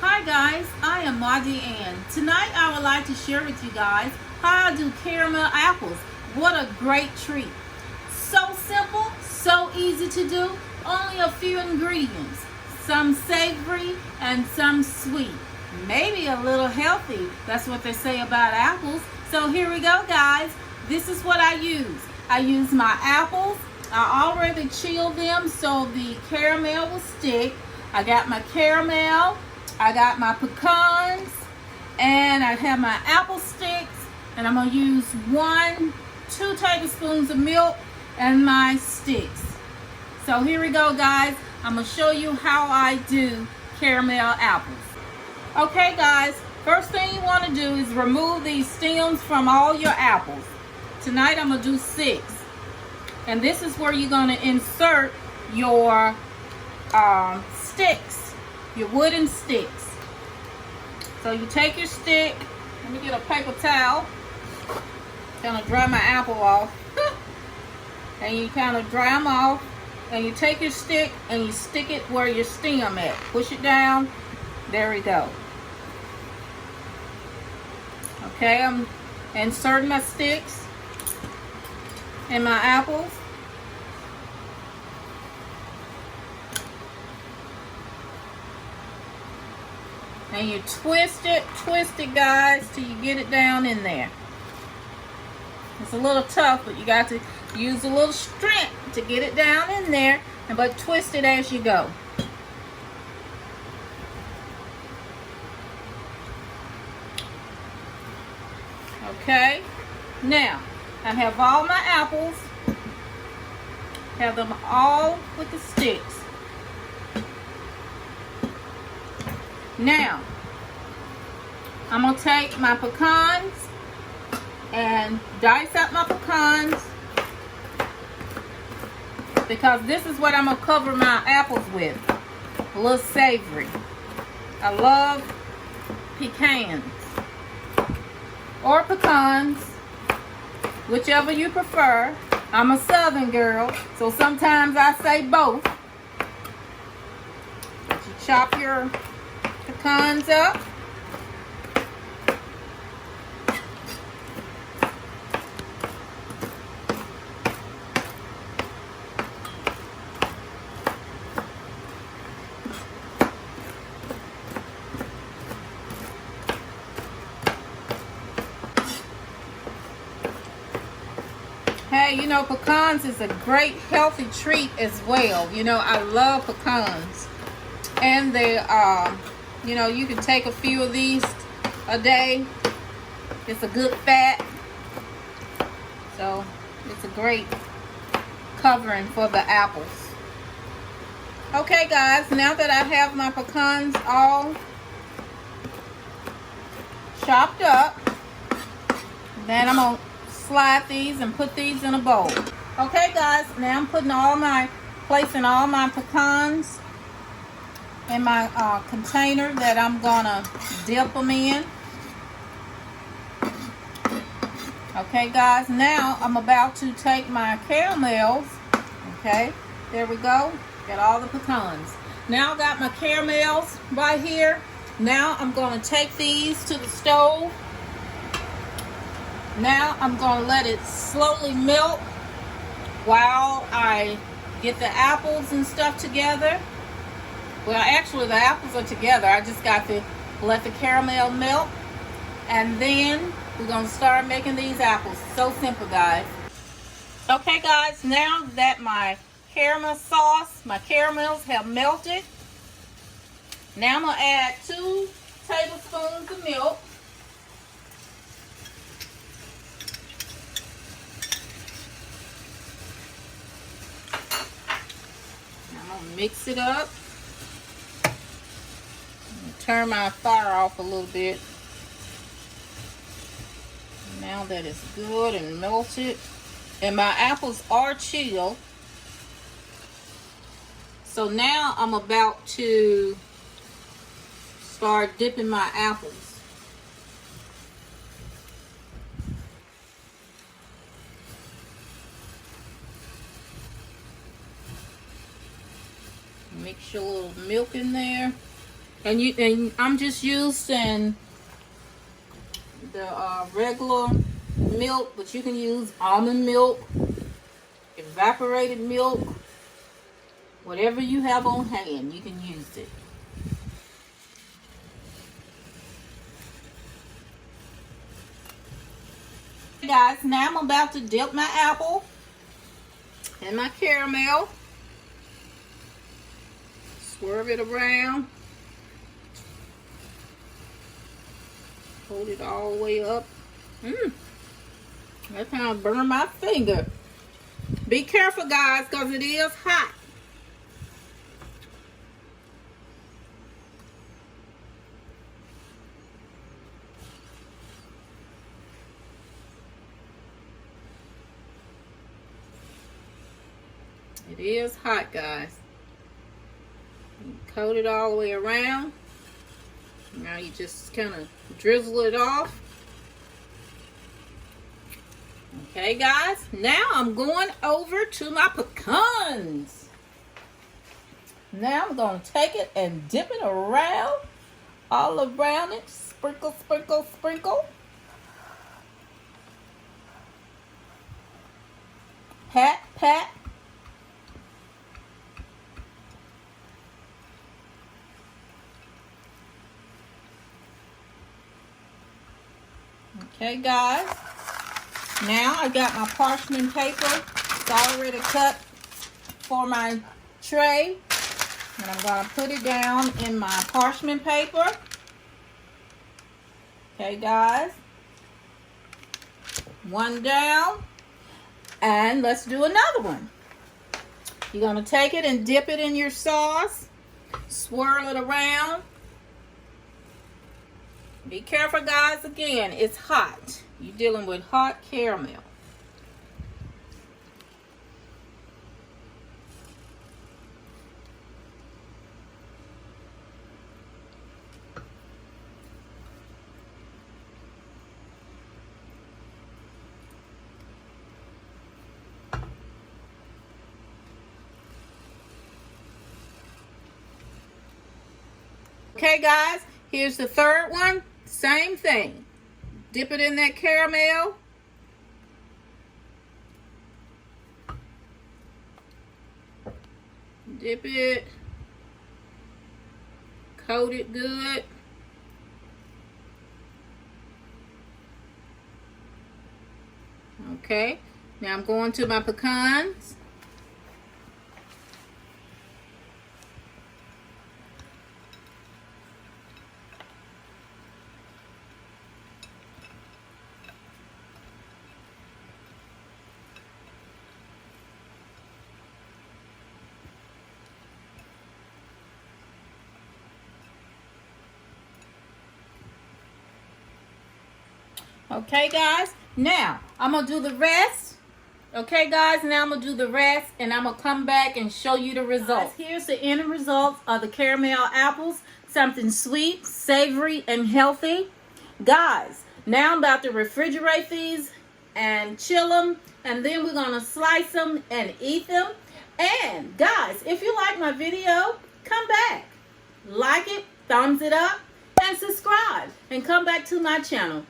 Hi guys, I am Maudie Ann. Tonight I would like to share with you guys how I do caramel apples. What a great treat. So simple, so easy to do, only a few ingredients. Some savory and some sweet. Maybe a little healthy. That's what they say about apples. So here we go guys. This is what I use. I use my apples. I already chilled them so the caramel will stick. I got my caramel. I got my pecans, and I have my apple sticks, and I'm going to use 2 tablespoons of milk and my sticks. So here we go guys. I'm going to show you how I do caramel apples. Okay guys, first thing you want to do is remove these stems from all your apples. Tonight I'm going to do 6. And this is where you're going to insert your sticks. Your wooden sticks. So you take your stick, let me get a paper towel, kind of dry my apple off, and you kind of dry them off, and you take your stick and you stick it where your stem at. Push it down, there we go. Okay, I'm inserting my sticks in my apples. And you twist it guys, till you get it down in there. It's a little tough, but you got to use a little strength to get it down in there, but twist it as you go. Okay, now I have all my apples, have them all with the sticks. Now, I'm going to take my pecans and dice up my pecans, because this is what I'm going to cover my apples with. A little savory. I love pecans or pecans, whichever you prefer. I'm a southern girl, so sometimes I say both. But you chop your pecans up. Hey, you know, pecans is a great healthy treat as well. You know, I love pecans. And they you know, you can take a few of these a day. It's a good fat. So it's a great covering for the apples. Okay guys, now that I have my pecans all chopped up, then I'm going to slide these and put these in a bowl. Okay guys, now I'm placing all my pecans in my container that I'm gonna dip them in. Okay guys, now I'm about to take my caramels. Okay, there we go. Got all the pecans. Now I got my caramels right here. Now I'm gonna take these to the stove. Now I'm gonna let it slowly melt while I get the apples and stuff together. Well, actually the apples are together. I just got to let the caramel melt, and then we're going to start making these apples. So simple guys. Okay guys, now that my caramel sauce, my caramels have melted, now I'm going to add 2 tablespoons of milk. I'm going to mix it up. Turn my fire off a little bit. Now that it's good and melted, and my apples are chilled, so now I'm about to start dipping my apples. Mix your little milk in there. And I'm just using the regular milk, but you can use almond milk, evaporated milk, whatever you have on hand, you can use it. Guys, now I'm about to dip my apple in my caramel. Swerve it around. Hold it all the way up. That kind of burned my finger. Be careful, guys, because it is hot. It is hot, guys. Coat it all the way around. Now you just kind of drizzle it off. Okay, guys. Now I'm going over to my pecans. Now I'm going to take it and dip it around. All around it. Sprinkle, sprinkle, sprinkle. Pat, pat. Okay, guys. Now I got my parchment paper. It's already cut for my tray. And I'm going to put it down in my parchment paper. Okay, guys. One down. And let's do another one. You're going to take it and dip it in your sauce. Swirl it around. Be careful, guys. Again, it's hot. You're dealing with hot caramel. Okay, guys, here's the third one. Same thing. Dip it in that caramel. Dip it. Coat it good. Okay, now I'm going to my pecans. Okay, guys, now I'm going to do the rest. Okay, guys, now I'm going to do the rest, and I'm going to come back and show you the results. Guys, here's the end results of the caramel apples. Something sweet, savory, and healthy. Guys, now I'm about to refrigerate these and chill them, and then we're going to slice them and eat them. And, guys, if you like my video, come back. Like it, thumbs it up, and subscribe, and come back to my channel.